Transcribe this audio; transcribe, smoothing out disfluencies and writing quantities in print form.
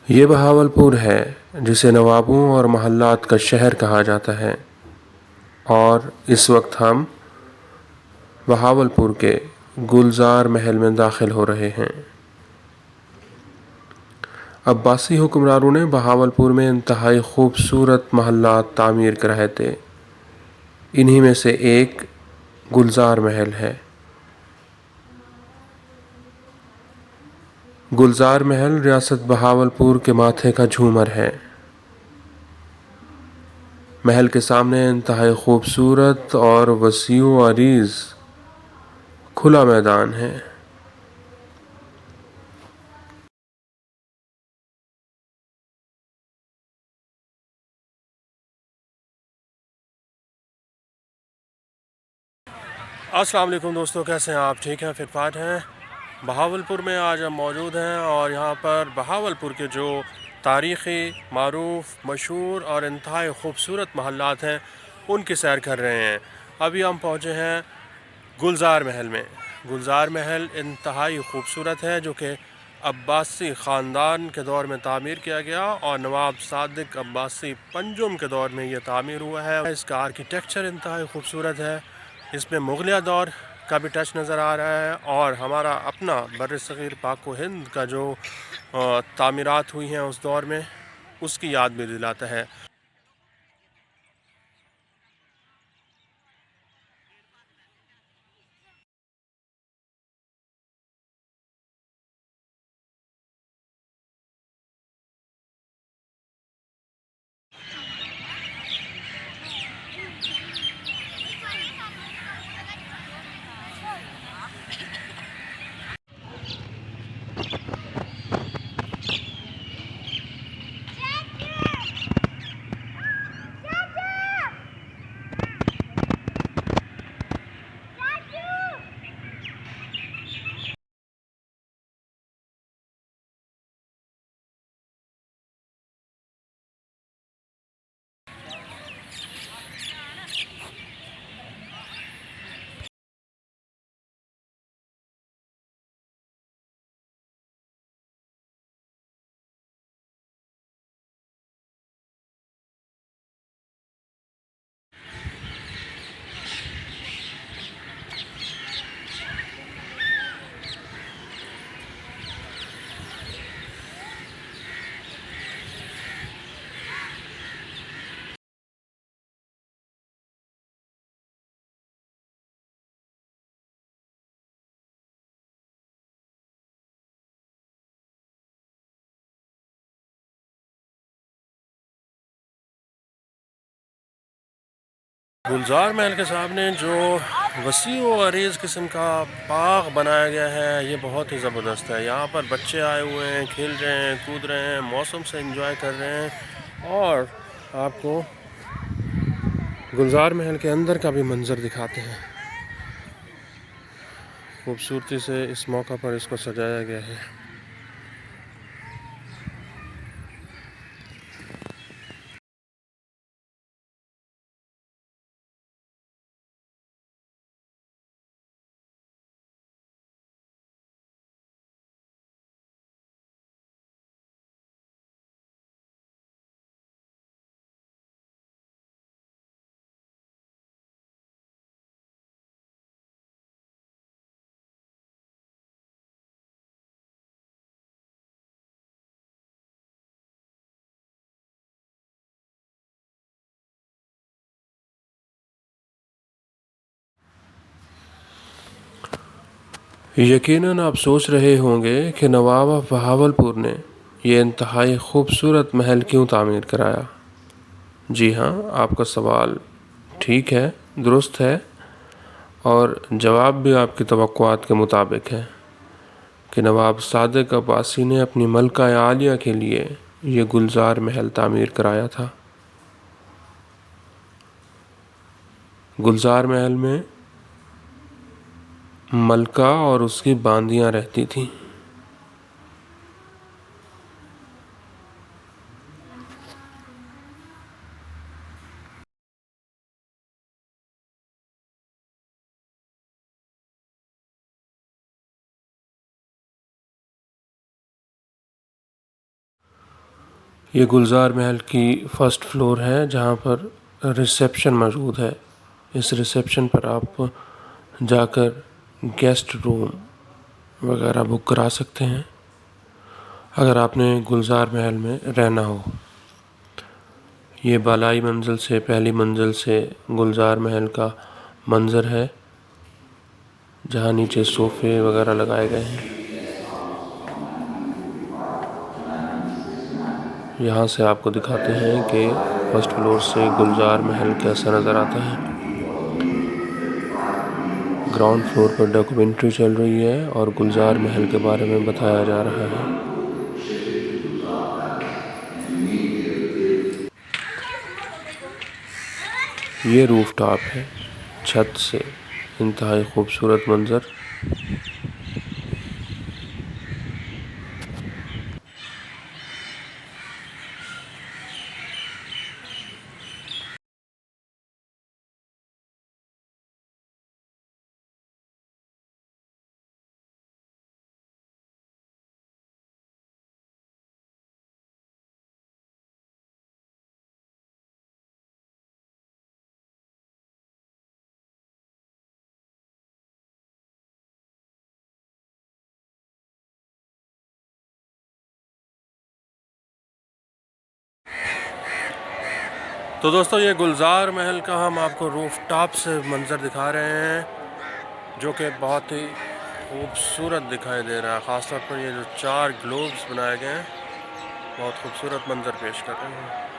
ये बहावलपुर है जिसे नवाबों और महल्लात का शहर कहा जाता है और इस वक्त हम बहावलपुर के गुलजार महल में दाखिल हो रहे हैं। अब्बासी हुक्मरानों ने बहावलपुर में इंतहाई खूबसूरत महल्लात तामीर कराए थे। इन्हीं में से एक गुलजार महल है। गुलजार महल रियासत बहावलपुर के माथे का झूमर है। महल के सामने इंतहाई खूबसूरत और वसीउ अरीज खुला मैदान है। अस्सलाम वालेकुम दोस्तों, कैसे हैं आप? ठीक हैं, फिटफाट हैं? बहावलपुर में आज हम मौजूद हैं और यहाँ पर बहावलपुर के जो तारीख़ी, मारूफ़, मशहूर और इंतहाई खूबसूरत महल्लात हैं उनकी सैर कर रहे हैं। अभी हम पहुँचे हैं गुलजार महल में। गुलजार महल इंतहाई खूबसूरत है, जो कि अब्बासी ख़ानदान के दौर में तामीर किया गया और नवाब सादिक अब्बासी पंजुम के दौर में यह तामीर हुआ है। इसका आर्किटेक्चर इंतहाई खूबसूरत है। इसमें मुग़लिया दौर का भी टच नज़र आ रहा है और हमारा अपना बर्र-ए-सग़ीर पाक व हिंद का जो तामीरात हुई हैं उस दौर में, उसकी याद भी दिलाता है। गुलजार महल के सामने जो वसी व अरीज़ किस्म का बाग बनाया गया है, ये बहुत ही ज़बरदस्त है। यहाँ पर बच्चे आए हुए हैं, खेल रहे हैं, कूद रहे हैं, मौसम से एंजॉय कर रहे हैं और आपको गुलजार महल के अंदर का भी मंज़र दिखाते हैं। खूबसूरती से इस मौका पर इसको सजाया गया है। यकीनन आप सोच रहे होंगे कि नवाब ऑफ बहावलपुर ने यह इंतहाई खूबसूरत महल क्यों तामीर कराया। जी हाँ, आपका सवाल ठीक है, दुरुस्त है और जवाब भी आपकी तवक्कुआत के मुताबिक है कि नवाब सादिक अब्बासी ने अपनी मलका आलिया के लिए ये गुलजार महल तामीर कराया था। गुलजार महल में मलका और उसकी बांदियाँ रहती थीं। ये गुलजार महल की फर्स्ट फ्लोर है जहाँ पर रिसेप्शन मौजूद है। इस रिसेप्शन पर आप जाकर गेस्ट रूम वगैरह बुक करा सकते हैं अगर आपने गुलजार महल में रहना हो। ये बालाई मंजिल से, पहली मंजिल से गुलजार महल का मंज़र है जहाँ नीचे सोफ़े वगैरह लगाए गए हैं। यहाँ से आपको दिखाते हैं कि फर्स्ट फ्लोर से गुलजार महल कैसा नज़र आता है। ग्राउंड फ्लोर पर डॉक्यूमेंट्री चल रही है और गुलजार महल के बारे में बताया जा रहा है। ये रूफ टॉप है, छत से इंतहाई खूबसूरत मंज़र। तो दोस्तों ये गुलजार महल का हम आपको रूफ टॉप से मंज़र दिखा रहे हैं जो कि बहुत ही खूबसूरत दिखाई दे रहा है। ख़ास तौर पर ये जो 4 ग्लोब्स बनाए गए हैं बहुत खूबसूरत मंज़र पेश कर रहे हैं।